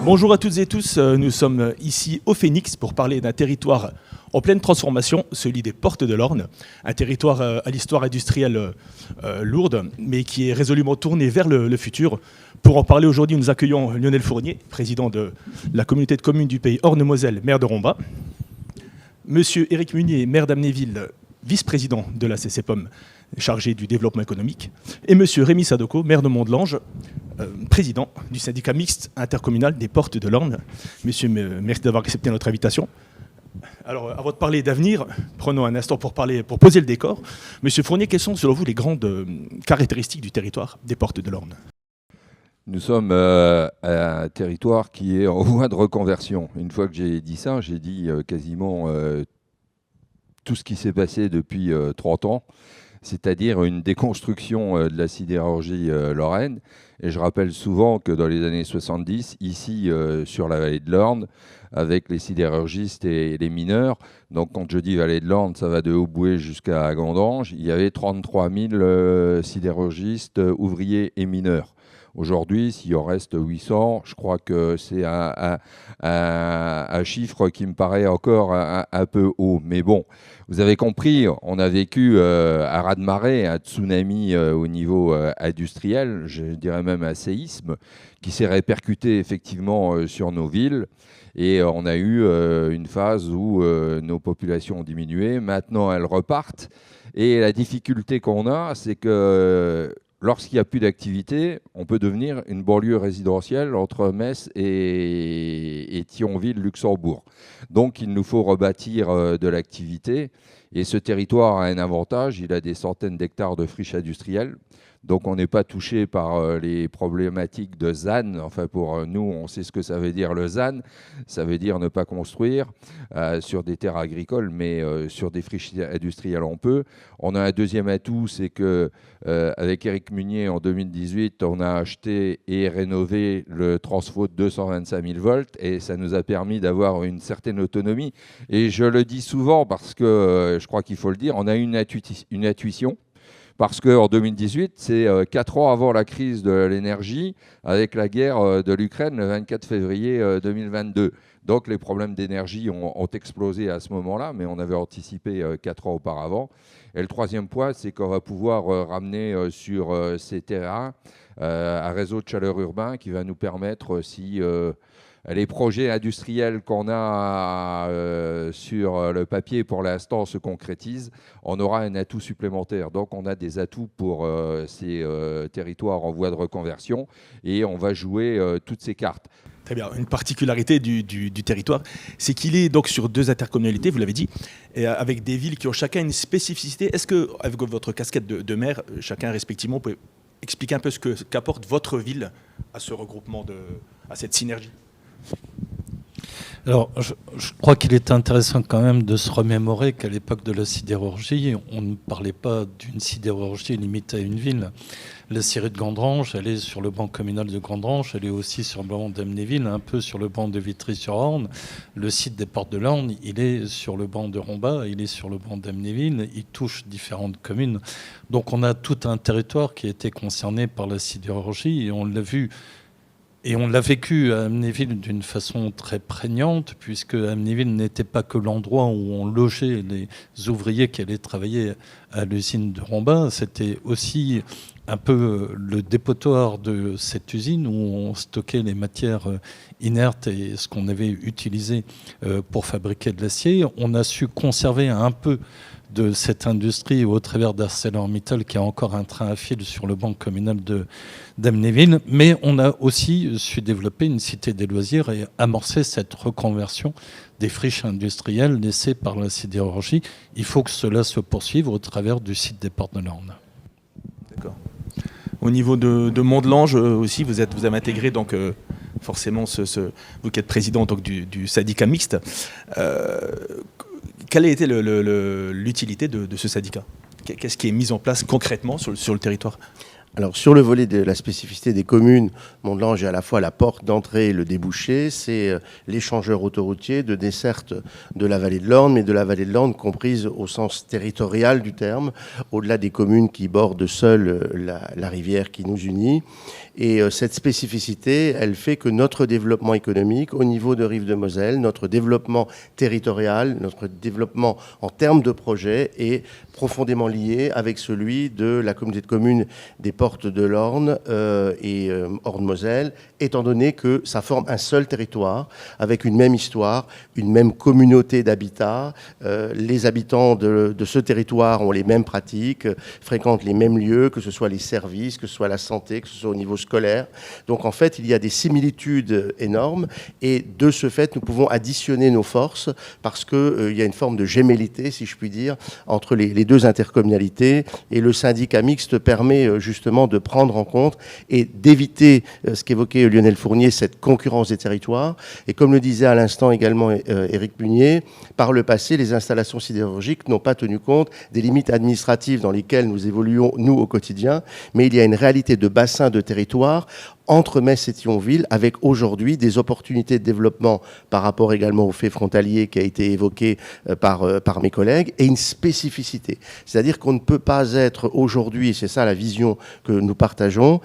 Bonjour à toutes et tous, nous sommes ici au Phénix pour parler d'un territoire en pleine transformation, celui des Portes de l'Orne, un territoire à l'histoire industrielle lourde, mais qui est résolument tourné vers le futur. Pour en parler aujourd'hui, nous accueillons Lionel Fournier, président de la communauté de communes du pays Orne-Moselle, maire de Romba, Monsieur Éric Munier, maire d'Amnéville, vice-président de la CCPOM, chargé du développement économique, et Monsieur Rémi Sadoko, maire de Mont-de-Lange, président du syndicat mixte intercommunal des Portes de l'Orne. Monsieur, merci d'avoir accepté notre invitation. Alors, avant de parler d'avenir, prenons un instant pour poser le décor. Monsieur Fournier, quelles sont selon vous les grandes caractéristiques du territoire des Portes de l'Orne ? Nous sommes un territoire qui est en voie de reconversion. Une fois que j'ai dit ça, j'ai dit quasiment tout ce qui s'est passé depuis 30 ans, c'est-à-dire une déconstruction de la sidérurgie lorraine. Et je rappelle souvent que dans les années 70, ici sur la vallée de l'Orne, avec les sidérurgistes et les mineurs, donc quand je dis vallée de l'Orne, ça va de Hautbouët jusqu'à Gandange, il y avait 33 000 sidérurgistes, ouvriers et mineurs. Aujourd'hui, s'il en reste 800, je crois que c'est un chiffre qui me paraît encore un peu haut. Mais bon, vous avez compris, on a vécu à ras-de-marée un tsunami au niveau industriel, je dirais même un séisme, qui s'est répercuté effectivement sur nos villes. Et on a eu une phase où nos populations ont diminué. Maintenant, elles repartent. Et la difficulté qu'on a, c'est que lorsqu'il n'y a plus d'activité, on peut devenir une banlieue résidentielle entre Metz et Thionville, Luxembourg. Donc, il nous faut rebâtir de l'activité. Et ce territoire a un avantage, il a des centaines d'hectares de friches industrielles. Donc, on n'est pas touché par les problématiques de ZAN. Enfin, pour nous, on sait ce que ça veut dire le ZAN. Ça veut dire ne pas construire sur des terres agricoles, mais sur des friches industrielles, on peut. On a un deuxième atout, c'est que avec Éric Munier, en 2018, on a acheté et rénové le transfo de 225 000 volts et ça nous a permis d'avoir une certaine autonomie. Et je le dis souvent parce que je crois qu'il faut le dire, on a une intuition. Parce qu'en 2018, c'est 4 ans avant la crise de l'énergie, avec la guerre de l'Ukraine le 24 février 2022. Donc les problèmes d'énergie ont explosé à ce moment-là, mais on avait anticipé 4 ans auparavant. Et le troisième point, c'est qu'on va pouvoir ramener sur ces terrains un réseau de chaleur urbain qui va nous permettre, si les projets industriels qu'on a sur le papier pour l'instant se concrétisent, on aura un atout supplémentaire. Donc on a des atouts pour ces territoires en voie de reconversion et on va jouer toutes ces cartes. Très bien. Une particularité du territoire, c'est qu'il est donc sur 2 intercommunalités, vous l'avez dit, et avec des villes qui ont chacun une spécificité. Est-ce que, avec votre casquette de maire, chacun respectivement, vous pouvez expliquer un peu qu'apporte votre ville à ce regroupement, à cette synergie ? Alors, je crois qu'il est intéressant quand même de se remémorer qu'à l'époque de la sidérurgie, on ne parlait pas d'une sidérurgie limitée à une ville. La scierie de Gandange, elle est sur le banc communal de Gandange, elle est aussi sur le banc d'Amnéville, un peu sur le banc de Vitry-sur-Orne. Le site des Portes de l'Orne, il est sur le banc de Romba, il est sur le banc d'Amnéville, il touche différentes communes. Donc on a tout un territoire qui a été concerné par la sidérurgie et on l'a vu. Et on l'a vécu à Amnéville d'une façon très prégnante, puisque Amnéville n'était pas que l'endroit où on logeait les ouvriers qui allaient travailler à l'usine de Romba, c'était aussi un peu le dépotoir de cette usine où on stockait les matières inertes et ce qu'on avait utilisé pour fabriquer de l'acier. On a su conserver un peu de cette industrie au travers d'ArcelorMittal qui a encore un train à fil sur le banc communal d'Amnéville. Mais on a aussi su développer une cité des loisirs et amorcer cette reconversion des friches industrielles laissées par la sidérurgie. Il faut que cela se poursuive au travers du site des Portes de l'Orne. D'accord. Au niveau de Mont-de-Lange aussi, vous avez intégré donc forcément vous qui êtes président donc, du syndicat mixte. Quelle a été l'utilité de ce syndicat ? Qu'est-ce qui est mis en place concrètement sur le territoire ? Alors sur le volet de la spécificité des communes, Mont-de-Lange est à la fois la porte d'entrée et le débouché. C'est l'échangeur autoroutier de desserte de la vallée de l'Orne, mais de la vallée de l'Orne comprise au sens territorial du terme, au-delà des communes qui bordent seule la rivière qui nous unit. Et cette spécificité, elle fait que notre développement économique au niveau de Rive-de-Moselle, notre développement territorial, notre développement en termes de projet est profondément lié avec celui de la communauté de communes des Portes de l'Orne et Orne-Moselle, étant donné que ça forme un seul territoire avec une même histoire, une même communauté d'habitat. Les habitants de ce territoire ont les mêmes pratiques, fréquentent les mêmes lieux, que ce soit les services, que ce soit la santé, que ce soit au niveau scolaire. Donc en fait, il y a des similitudes énormes et de ce fait, nous pouvons additionner nos forces parce qu'il y a une forme de gémellité, si je puis dire, entre les deux intercommunalités, et le syndicat mixte permet justement de prendre en compte et d'éviter ce qu'évoquait Lionel Fournier, cette concurrence des territoires. Et comme le disait à l'instant également Éric Munier, par le passé, les installations sidérurgiques n'ont pas tenu compte des limites administratives dans lesquelles nous évoluons, nous, au quotidien, mais il y a une réalité de bassin de territoire entre Metz et Thionville, avec aujourd'hui des opportunités de développement par rapport également au fait frontalier qui a été évoqué par mes collègues, et une spécificité. C'est-à-dire qu'on ne peut pas être aujourd'hui, c'est ça la vision que nous partageons,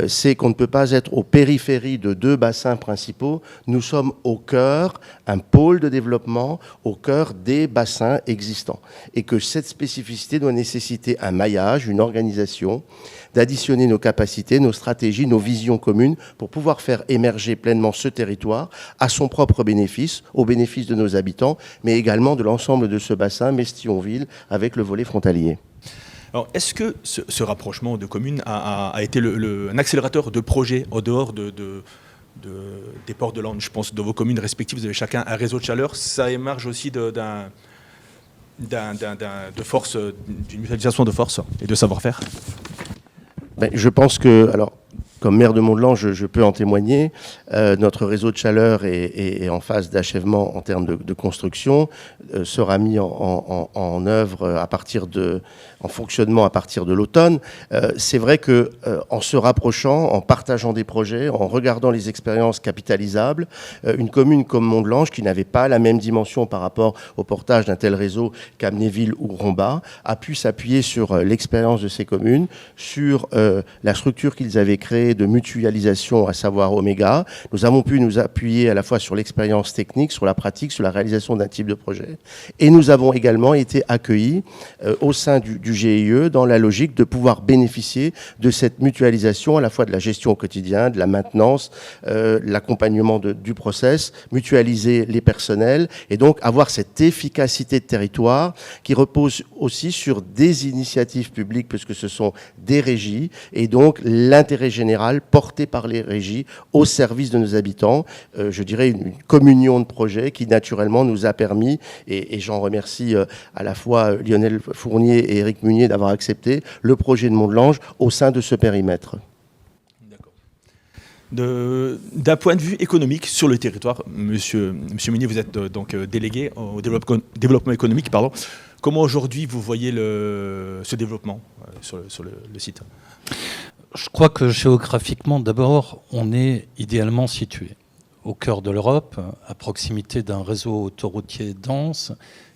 c'est qu'on ne peut pas être aux périphéries de deux bassins principaux. Nous sommes au cœur, un pôle de développement, au cœur des bassins existants. Et que cette spécificité doit nécessiter un maillage, une organisation, d'additionner nos capacités, nos stratégies, nos visions communes pour pouvoir faire émerger pleinement ce territoire à son propre bénéfice, au bénéfice de nos habitants, mais également de l'ensemble de ce bassin, Metz-Thionville, avec le volet frontalier. Alors, est-ce que ce rapprochement de communes a été un accélérateur de projets au dehors des ports de l'Orne? Je pense que dans vos communes respectives, vous avez chacun un réseau de chaleur. Ça émerge aussi de force, d'une mutualisation de force et de savoir-faire? Je pense que, alors, comme maire de Mont-de-Lange, je peux en témoigner. Notre réseau de chaleur est en phase d'achèvement en termes de construction, sera mis en œuvre en fonctionnement à partir de l'automne. C'est vrai que en se rapprochant, en partageant des projets, en regardant les expériences capitalisables, une commune comme Mont-de-Lange, qui n'avait pas la même dimension par rapport au portage d'un tel réseau qu'Amnéville ou Rombat, a pu s'appuyer sur l'expérience de ces communes, sur la structure qu'ils avaient créée de mutualisation, à savoir Omega. Nous avons pu nous appuyer à la fois sur l'expérience technique, sur la pratique, sur la réalisation d'un type de projet. Et nous avons également été accueillis au sein du GIE dans la logique de pouvoir bénéficier de cette mutualisation, à la fois de la gestion au quotidien, de la maintenance, l'accompagnement du process, mutualiser les personnels et donc avoir cette efficacité de territoire qui repose aussi sur des initiatives publiques puisque ce sont des régies et donc l'intérêt général porté par les régies au service de nos habitants. Je dirais une communion de projets qui naturellement nous a permis, et j'en remercie à la fois Lionel Fournier et Éric Munier d'avoir accepté le projet de Mont-de-Lange au sein de ce périmètre. D'accord. D'un point de vue économique sur le territoire, Monsieur Munier, vous êtes donc délégué au développement économique, pardon. Comment aujourd'hui vous voyez ce développement sur le site? Je crois que géographiquement, d'abord, on est idéalement situé au cœur de l'Europe, à proximité d'un réseau autoroutier dense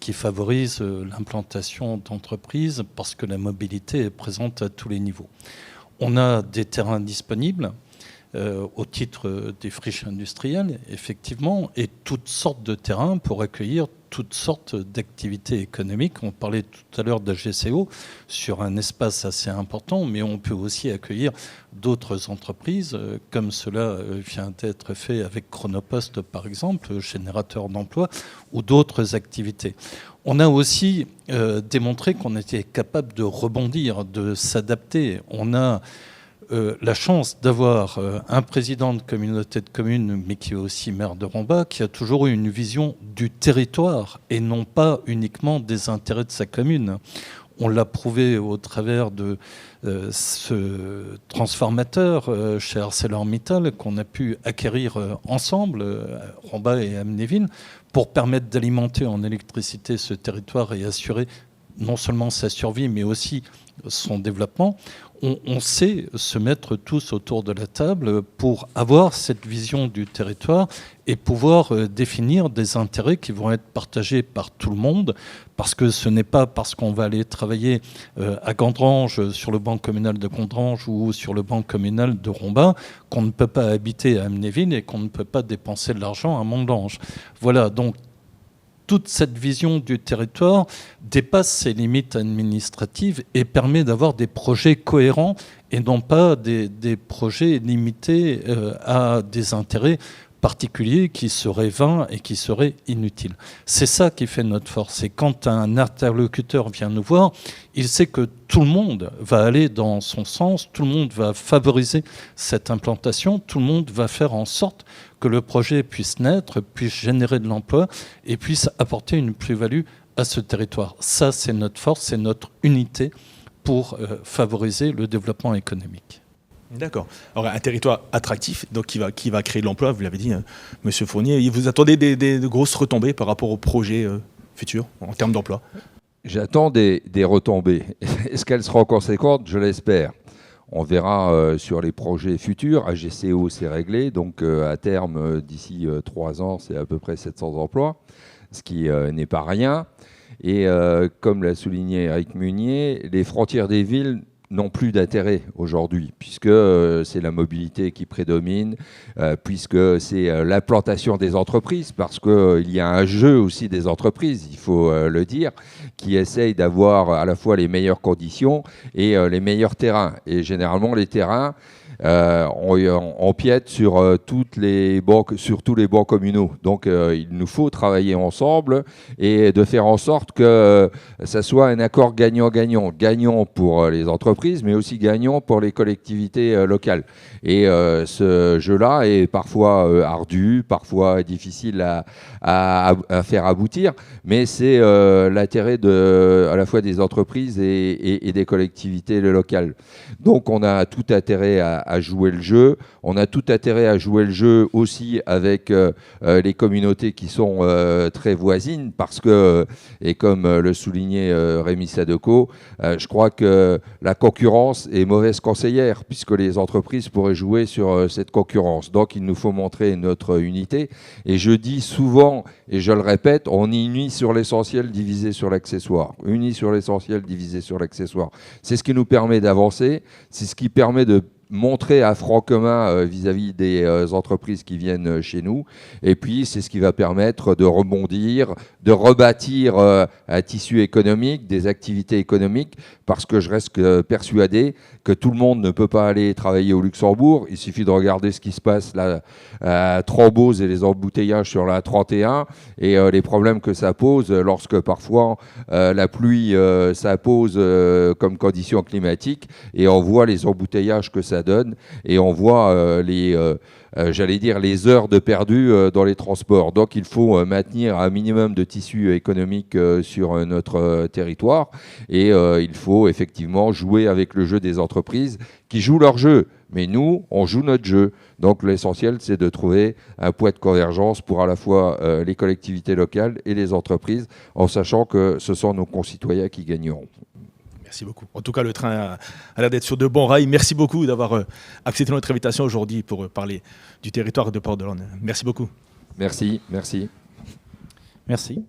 qui favorise l'implantation d'entreprises parce que la mobilité est présente à tous les niveaux. On a des terrains disponibles au titre des friches industrielles, effectivement, et toutes sortes de terrains pour accueillir toutes sortes d'activités économiques. On parlait tout à l'heure de la GCO sur un espace assez important, mais on peut aussi accueillir d'autres entreprises, comme cela vient d'être fait avec Chronopost, par exemple, générateur d'emplois, ou d'autres activités. On a aussi démontré qu'on était capable de rebondir, de s'adapter. On a la chance d'avoir un président de communauté de communes, mais qui est aussi maire de Rombat, qui a toujours eu une vision du territoire et non pas uniquement des intérêts de sa commune. On l'a prouvé au travers de ce transformateur chez ArcelorMittal qu'on a pu acquérir ensemble, Rombat et Amnéville, pour permettre d'alimenter en électricité ce territoire et assurer non seulement sa survie, mais aussi son développement, on sait se mettre tous autour de la table pour avoir cette vision du territoire et pouvoir définir des intérêts qui vont être partagés par tout le monde, parce que ce n'est pas parce qu'on va aller travailler à Gandrange, sur le banc communal de Gandrange ou sur le banc communal de Rombin, qu'on ne peut pas habiter à Amnéville et qu'on ne peut pas dépenser de l'argent à Montlange. Voilà, donc toute cette vision du territoire dépasse ses limites administratives et permet d'avoir des projets cohérents et non pas des projets limités à des intérêts particuliers qui seraient vains et qui seraient inutiles. C'est ça qui fait notre force. Et quand un interlocuteur vient nous voir, il sait que tout le monde va aller dans son sens, tout le monde va favoriser cette implantation, tout le monde va faire en sorte que le projet puisse naître, puisse générer de l'emploi et puisse apporter une plus-value à ce territoire. Ça, c'est notre force, c'est notre unité pour favoriser le développement économique. D'accord. Alors, un territoire attractif, donc qui va créer de l'emploi, vous l'avez dit, Monsieur Fournier. Vous attendez des grosses retombées par rapport aux projets futurs en termes d'emploi? J'attends des retombées. Est-ce qu'elles seront conséquentes? Je l'espère. On verra sur les projets futurs. AGCO, c'est réglé. Donc, à terme, d'ici 3 ans, c'est à peu près 700 emplois, ce qui n'est pas rien. Et comme l'a souligné Eric Munier, les frontières des villes n'ont plus d'intérêt aujourd'hui, puisque c'est la mobilité qui prédomine, puisque c'est l'implantation des entreprises, parce qu'il y a un jeu aussi des entreprises, il faut le dire, qui essayent d'avoir à la fois les meilleures conditions et les meilleurs terrains. Et généralement, les terrains, on piète sur tous les bancs communaux. Donc, il nous faut travailler ensemble et de faire en sorte que ça soit un accord gagnant-gagnant. Gagnant pour les entreprises, mais aussi gagnant pour les collectivités locales. Et ce jeu-là est parfois ardu, parfois difficile à faire aboutir, mais c'est l'intérêt à la fois des entreprises et des collectivités locales. Donc, on a tout intérêt à jouer le jeu. On a tout intérêt à jouer le jeu aussi avec les communautés qui sont très voisines, parce que, et comme le soulignait Rémi Sadeko, je crois que la concurrence est mauvaise conseillère, puisque les entreprises pourraient jouer sur cette concurrence. Donc, il nous faut montrer notre unité. Et je dis souvent, et je le répète, on est unis sur l'essentiel, divisé sur l'accessoire. Unis sur l'essentiel, divisé sur l'accessoire. C'est ce qui nous permet d'avancer. C'est ce qui permet de montrer un front commun vis-à-vis des entreprises qui viennent chez nous. Et puis, c'est ce qui va permettre de rebondir, de rebâtir un tissu économique, des activités économiques, parce que je reste persuadé que tout le monde ne peut pas aller travailler au Luxembourg. Il suffit de regarder ce qui se passe là, à Thrombose et les embouteillages sur la 31 et les problèmes que ça pose lorsque parfois la pluie s'impose comme condition climatique, et on voit les embouteillages que ça donne, et on voit les heures de perdu dans les transports. Donc il faut maintenir un minimum de tissu économique sur notre territoire, et il faut effectivement jouer avec le jeu des entreprises qui jouent leur jeu. Mais nous, on joue notre jeu. Donc l'essentiel, c'est de trouver un point de convergence pour à la fois les collectivités locales et les entreprises, en sachant que ce sont nos concitoyens qui gagneront. Merci beaucoup. En tout cas, le train a l'air d'être sur de bons rails. Merci beaucoup d'avoir accepté notre invitation aujourd'hui pour parler du territoire de Port-de-Lorne. Merci beaucoup. Merci, merci. Merci.